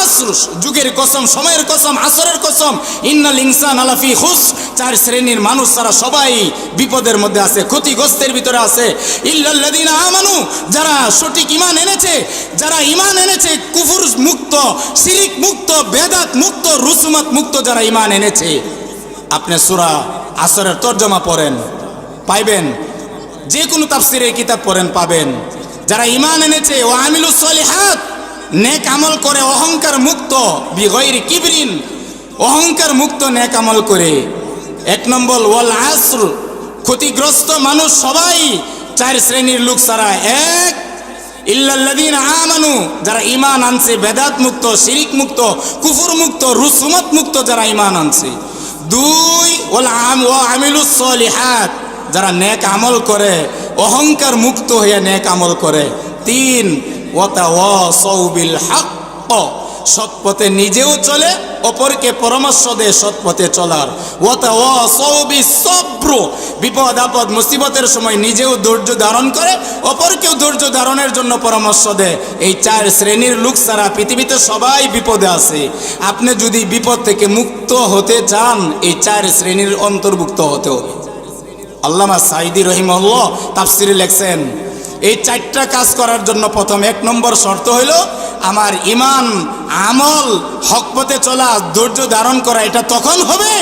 আসর, যুগের কসম, সময়ের কসম, আসরের কসম, ইন্নাল ইনসানা লাফি খুসর, 4 শ্রেণীর মানুষ তারা সবাই বিপদের মধ্যে আছে, ক্ষতিগ্রস্তের ভিতরে আছে। ইল্লাল্লাযীনা আমানু, যারা সঠিক ঈমান এনেছে, যারা ঈমান এনেছে, কুফর মুক্ত, শিরিক মুক্ত, বেদাত মুক্ত, রুসুমাত মুক্ত যারা ঈমান এনেছে। আপনি সূরা আসরের তরজমা পড়েন, পাইবেন। যে কোনো তাফসীরের কিতাব পড়েন, পাবেন। যারা ঈমান এনেছে, ওয়া আমিলুস সলিহাত, নেক আমল করে, অহংকার মুক্ত, বিগয়রি কিবরিন, অহংকার মুক্ত নেক আমল করে। 1 নম্বর ওয়াল আসর, ক্ষতিগ্রস্ত মানুষ সবাই 4 শ্রেণীর লোক ছাড়া। 1 ইল্লাল্লাযীনা আমানু, যারা ঈমান আনছে, বেদাত মুক্ত, শিরিক মুক্ত, কুফর মুক্ত, রুসুমাত মুক্ত যারা ঈমান আনছে। 2 ওয়াল আমিলুস সলিহাত, যারা নেক আমল করে, অহংকার মুক্ত হয়ে নেক আমল করে। 3 ওয়াতাওয়াসাউ বিল হক, সৎ পথে নিজেও চলে, অপরকে পরামর্শ দেয় সৎ পথে চলার। ওয়াতাওয়াসাউ বিস সবর, বিপদ আপদ মুসিবতের সময় নিজেও ধৈর্য ধারণ করে, অপরকেও ধৈর্য ধারণের জন্য পরামর্শ দেয়। এই 4 শ্রেণীর লোক ছাড়া পৃথিবীতে সবাই বিপদে আছে। আপনি যদি বিপদ থেকে মুক্ত হতে চান, এই 4 শ্রেণীর অন্তর্ভুক্ত হতে হবে। আল্লামা সাইদি রহিমাহুল্লাহ তাফসিরে লেখছেন, এই 4টা কাজ করার জন্য প্রথম 1 নম্বর শর্ত হইল আমার ঈমান, আমল, হক পথে চলা, ধৈর্য ধারণ করা। এটা তখন হবে,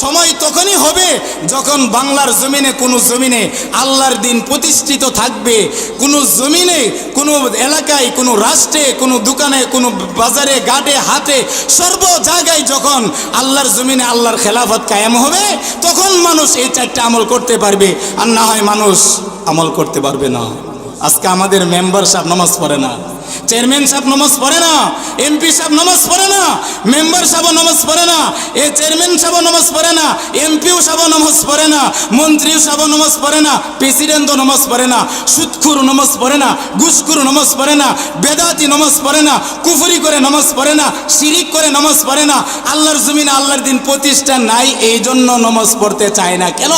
সময় তখনই হবে যখন বাংলার জমিনে, কোনো জমিনে আল্লাহর দিন প্রতিষ্ঠিত থাকবে। কোনো জমিনে, কোনো এলাকায়, কোনো রাষ্ট্রে, কোনো দোকানে, কোনো বাজারে, ঘাটে, হাটে, সর্ব জায়গায় যখন আল্লাহর জমিনে আল্লাহর খেলাফত কায়েম হবে, তখন মানুষ এই 4টা আমল করতে পারবে। আর না হয় মানুষ আমল করতে পারবে না। আজকে আমাদের মেম্বার সাহেব নামাজ পড়ে না, চেয়ারম্যান সাহেব নামাজ পড়ে না, এমপি সাহেব নামাজ পড়ে না, মেম্বার সাহেব নামাজ পড়ে না, এ চেয়ারম্যান সাহেব নামাজ পড়ে না, এমপিও সাহেব নামাজ পড়ে না, মন্ত্রীও সাহেব নামাজ পড়ে না, প্রেসিডেন্টও নামাজ পড়ে না, সুদখোর নামাজ পড়ে না, ঘুষখোর নামাজ পড়ে না, বেদাতি নামাজ পড়ে না, কুফরি করে নামাজ পড়ে না, শিরিক করে নামাজ পড়ে না। আল্লাহর জমিনে আল্লাহর দিন প্রতিষ্ঠা নাই, এই জন্য নামাজ পড়তে চায় না। কেন?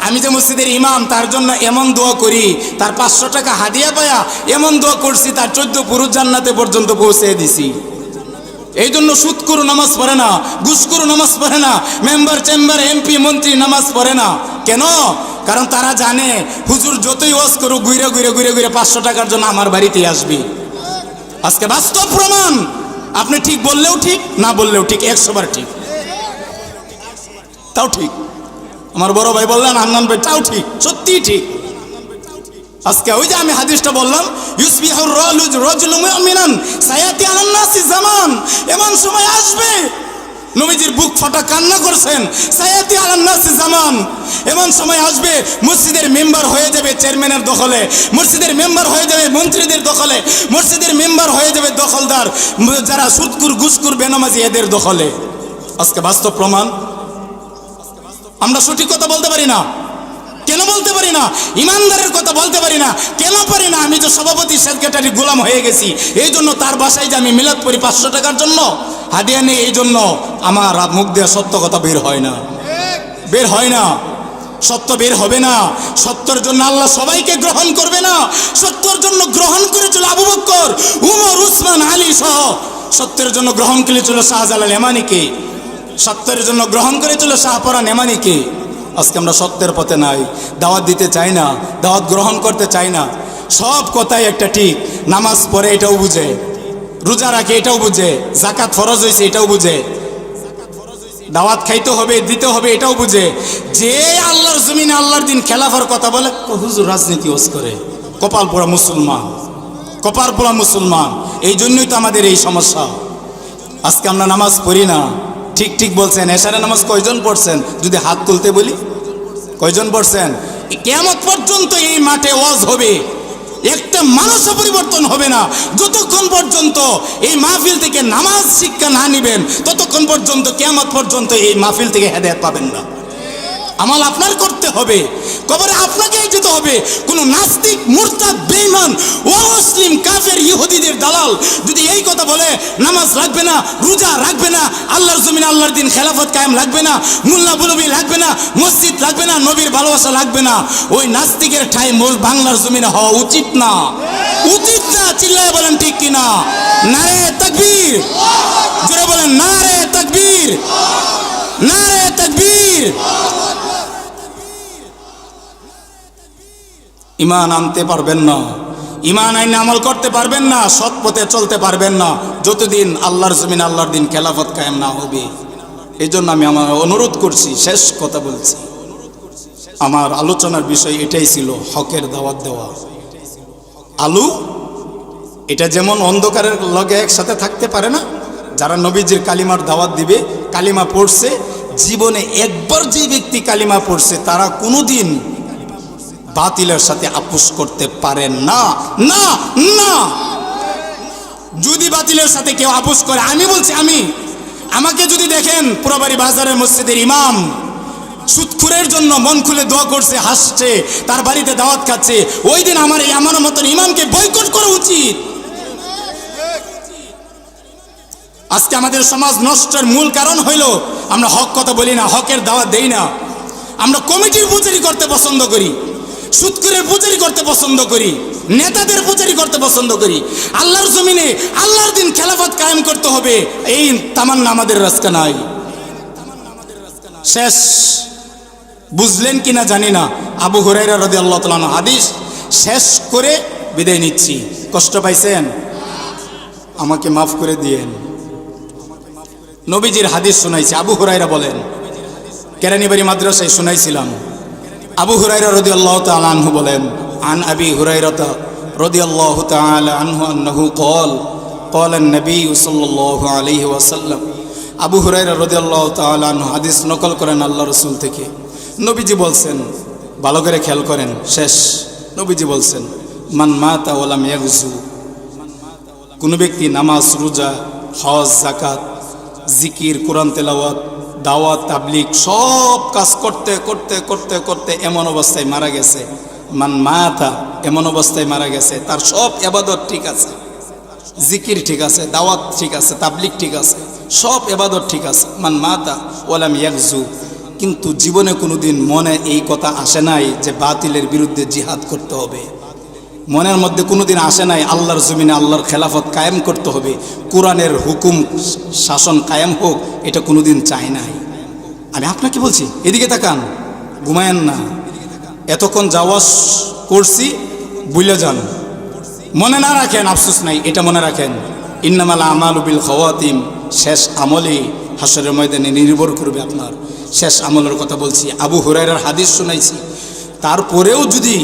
আমি যে মসজিদের ইমাম, তার জন্য এমন দোয়া করি, তার 500 টাকা হাদিয়া পায়া এমন দোয়া করছি, তার 14 পুরুষ জান্নাতে পর্যন্ত পৌঁছে দিছি। এই জন্য সুদখোর নামাজ পড়ে না, ঘুষখোর নামাজ পড়ে না, মেম্বার, চেম্বার, এমপি, মন্ত্রী নামাজ পড়ে না। কেন? কারণ তারা জানে হুজুর যতই ওয়াজ করুক, ঘুরে ঘুরে ঘুরে ঘুরে 500 টাকার জন্য আমার বাড়িতেই আসবি। আজকে বাস্তব প্রমাণ। আপনি ঠিক বললেও ঠিক, না বললেও ঠিক, 100 বার ঠিক। তাও ঠিক। আমার বড় ভাই বললেন, হান্নান ভাই, তাও ঠিক, সত্যি ঠিক। আজকে ওই যে আমি হাদিসটা বললাম, ইউসবিহুর রাজুলু মুমিনান সায়াতি আলান নাসি জামান, এমন সময় আসবে নবীজির বুক ফাটা কান্না করছেন, সায়াতি আলান নাসি জামান, এমন সময় আসবে মসজিদের মেম্বার হয়ে যাবে চেয়ারম্যানের দখলে, মসজিদের মেম্বার হয়ে যাবে মন্ত্রীদের দখলে, মসজিদের মেম্বার হয়ে যাবে দখলদার, যারা সুদকুর ঘুষকুর বেনামাজি এদের দখলে। আজকে বাস্তব প্রমাণ। আমরা সঠিক কথা বলতে পারি না, কেন বলতে পারি না? ইমানদারের কথা বলতে পারি না, কেন পারি না? আমি যে সভাপতি সেক্রেটারি গোলাম হয়ে গেছি, এই জন্য তার বাসায় যে আমি মিলাদ পড়ি 500 টাকার জন্য হাদিয়া নেই, এই জন্য আমার মুখ দিয়ে সত্য কথা বের হয় না, বের হয় না, সত্য বের হবে না। সত্যের জন্য আল্লাহ সবাইকে গ্রহণ করবে না। সত্যের জন্য গ্রহণ করেছিল আবু বকর, উমর, উসমান, আলী সহ। সত্যের জন্য গ্রহণ করেছিল শাহজালাল এমানিকে, সত্যের জন্য গ্রহণ করেছিল শাহপরান এমানিকে। আজকে আমরা সত্যের পথে নাই, দাওয়াত দিতে চাই না, দাওয়াত গ্রহণ করতে চাই না। সব কথাই একটা ঠিক, নামাজ পড়ে এটাও বুঝে, রোজা রাখে এটাও বুঝে, যাকাত ফরজ হয়েছে এটাও বুঝে, দাওয়াত খাইতে হবে দিতে হবে এটাও বুঝে। যে আল্লাহর জমিনে আল্লাহর দিন খেলাফার কথা বলে, হুজুর রাজনীতি ওস করে, কপাল পোড়া মুসলমান, কপাল পোড়া মুসলমান। এই জন্যই তো আমাদের এই সমস্যা। আজকে আমরা নামাজ পড়ি না। ঠিক ঠিক বলছেন। এশারের নামাজ কয়জন পড়ছেন? যদি হাত তুলতে বলি কয়জন পড়ছেন? কিয়ামত পর্যন্ত এই মাঠে ওয়াজ হবে, একটা মানুষও পরিবর্তন হবে না যতক্ষণ পর্যন্ত এই মাহফিল থেকে নামাজ শিক্ষা না নিবেন, ততক্ষণ পর্যন্ত কিয়ামত পর্যন্ত এই মাহফিল থেকে হেদায়েত পাবেন না। আমাল আপনার করতে হবে, কবরে আপনাকেই যেতে হবে। কোনো নাস্তিক, মুরতাদ, বেঈমান, অমুসলিম, কাফের, ইহুদিদের দালাল যদি এই কথা বলে নামাজ লাগবে না, রোজা রাখবে না, আল্লাহর জমিনে আল্লাহর দিন খেলাফত কায়েম লাগবে না, মুল্লা বুলবি লাগবে না, মসজিদ লাগবে না, নবীর ভালোবাসা লাগবে না, ওই নাস্তিকের ঠাঁই বাংলার জমিনে হওয়া উচিত না, উচিত না। চিল্লায় বলেন ঠিক কিনা? নারে তাকবীর, জোরে বলেন নারে তাকবীর, নারে তাকবীর। ইমান আনতে পারবেন না, ইমান আইনে আমল করতে পারবেন না, সৎ পথে চলতে পারবেন না যতদিন আল্লাহর জমিন আল্লাহর দিন খেলাফত কায়েম না হবে। এই জন্য আমি আমার অনুরোধ করছি, শেষ কথা বলছি, আমার আলোচনার বিষয় এটাই ছিল, হকের দাওয়াত দেওয়া। আলু এটা যেমন অন্ধকারের লগে একসাথে থাকতে পারে না, যারা নবীজির কালিমার দাওয়াত দিবে, কালিমা পড়ছে, জীবনে একবার যে ব্যক্তি কালিমা পড়ছে তারা কোনোদিন বাতিলের সাথে আপোষ করতে পারেন না, না না। যদি বাতিলের সাথে কেউ আপোষ করে, আমি বলছি, আমাকে যদি দেখেন পুরাবাড়ি বাজারের মসজিদের ইমাম সুদখুরের জন্য মন খুলে দোয়া করছে, হাসছে, তার বাড়িতে দাওয়াত খাচ্ছে, ওই দিন আমার মতন ইমামকে বয়কট করা উচিত। আজকে আমাদের সমাজ নষ্টের মূল কারণ হইল আমরা হক কথা বলি না, হকের দাওয়াত দেই না। আমরা কমিটির পূজারি করতে পছন্দ করি, সুদখুরের পূজারি করতে পছন্দ করি, নেতাদের পূজারি করতে পছন্দ করি। আল্লাহর জমিনে আল্লাহর দিন খেলাফত কায়েম করতে হবে, এই তামান্না আমাদের রাস্তা নাই। শেষ বুঝলেন কিনা জানি না, আবু হুরায়রা রাদিয়াল্লাহু তাআলা আনহু হাদিস শেষ করে বিদায় নিচ্ছি। কষ্ট পাইছেন? আমাকে মাফ করে দিয়েন। নবীজির হাদিস শোনাইছি। আবু হুরায়রা বলেন, কেরানীবাড়ি মাদ্রাসায় শোনাইছিলাম। আবু হুরায়রা রাদিয়াল্লাহু তাআলা আনহু বলেন, আন আবি হুরায়রা রাদিয়াল্লাহু তাআলা আনহু আন্নাহু ক্বাল ক্বালা আন-নবী সাল্লাল্লাহু আলাইহি ওয়াসাল্লাম। আবু হুরায়রা রাদিয়াল্লাহু তাআলা আনহু হাদিস নকল করেন আল্লাহ রাসূল থেকে। নবীজি বলছেন, ভালো করে খেয়াল করেন, শেষ। নবীজি বলছেন, মান মাতা ওয়া লাম ইয়াগজু, কোন ব্যক্তি নামাজ, রোজা, হজ, যাকাত, জিকির, কোরআন তেলাওয়াত, দাওয়াত, তাবলীগ সব কাজ করতে করতে করতে করতে এমন অবস্থায় মারা গেছে, মান মাতা, এমন অবস্থায় মারা গেছে, তার সব ইবাদত ঠিক আছে, জিকির ঠিক আছে, দাওয়াত ঠিক আছে, তাবলীগ ঠিক আছে, সব ইবাদত ঠিক আছে, মান মাতা ওয়া লাম ইয়াগজু, কিন্তু জীবনে কোনোদিন মনে এই কথা আসে নাই যে বাতিলের বিরুদ্ধে জিহাদ করতে হবে। মনের মধ্যে কোনোদিন আসে নাই আল্লাহর জমিনে আল্লাহর খেলাফত কায়েম করতে হবে, কোরআনের হুকুম শাসন কায়েম হোক, এটা কোনোদিন চায় নাই। আমি আপনাকে বলছি, এদিকে তাকান, ঘুমায়েন না। এতক্ষণ যাওয়াজ করছি, ভুলে যান, মনে না রাখেন, আফসোস নাই, এটা মনে রাখেন, ইন্নামাল আমালু বিল খাওয়াতিম, শেষ আমলে হাসরের ময়দানে নির্ভর করবে আপনার শেষ আমলের কথা বলছি। আবু হুরায়রার হাদিস শোনাইছি। তারপরেও যদি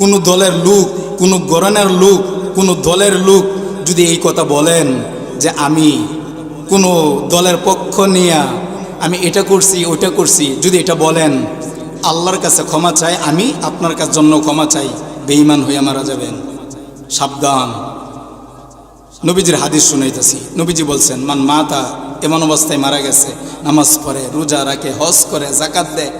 কোনো দলের লোক, কোনো গরনের লোক, কোনো দলের লোক যদি এই কথা বলেন যে আমি কোনো দলের পক্ষ নিয়ে আমি এটা করছি ওইটা করছি, যদি এটা বলেন আল্লাহর কাছে ক্ষমা চাই, আমি আপনার কাছে জন্য ক্ষমা চাই, বেঈমান হইয়া মারা যাবেন, সাবধান। নবীজির হাদিস শুনাইতেছি, নবীজি বলছেন মান মাতা, এমন অবস্থায় মারা গেছে, নামাজ পড়ে, রোজা রাখে, হজ করে, জাকাত দেয়,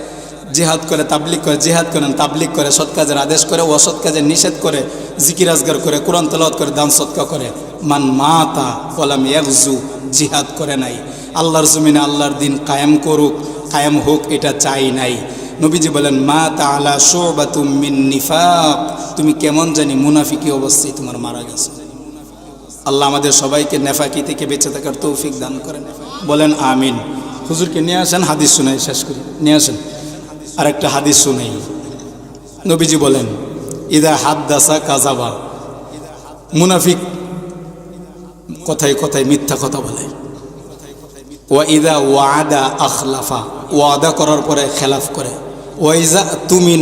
জিহাদ করে, তাবলিগ করে, জিহাদ করেন তাবলিগ করে, সৎ কাজের আদেশ করে, অসৎ কাজের নিষেধ করে, জিকির আজগার করে, কোরআন তেলাওয়াত করে, দান সৎকা করে, মান মাতা কলাম ইয়াগজু, জিহাদ করে নাই, আল্লাহর জমিনে আল্লাহর দিন কায়েম করুক, কায়েম হোক, এটা চাই নাই। নবীজি বলেন মা তাআলা শুবাতুম মিন নিফাক, তুমি কেমন জানি মুনাফিকি অবস্থায় তোমার মারা গেছে। আল্লাহ আমাদের সবাইকে নেফাকি থেকে বেঁচে থাকার তৌফিক দান করেন, বলেন আমিন। হুজুরকে নিয়ে আসেন, হাদিস শুনাই, শেষ করি, নিয়ে আসেন আর একটা হাদিস শুনাই। নবীজি বলেন ইদা হাদ্দাসা কাযাবা, মুনাফিক কথায় কথায় মিথ্যা কথা বলে, ওয়া ইদা ওয়াদা আখলাফা, ওয়াদা করার পরে খেলাফ করে, ওয়া ইজা তুমিনা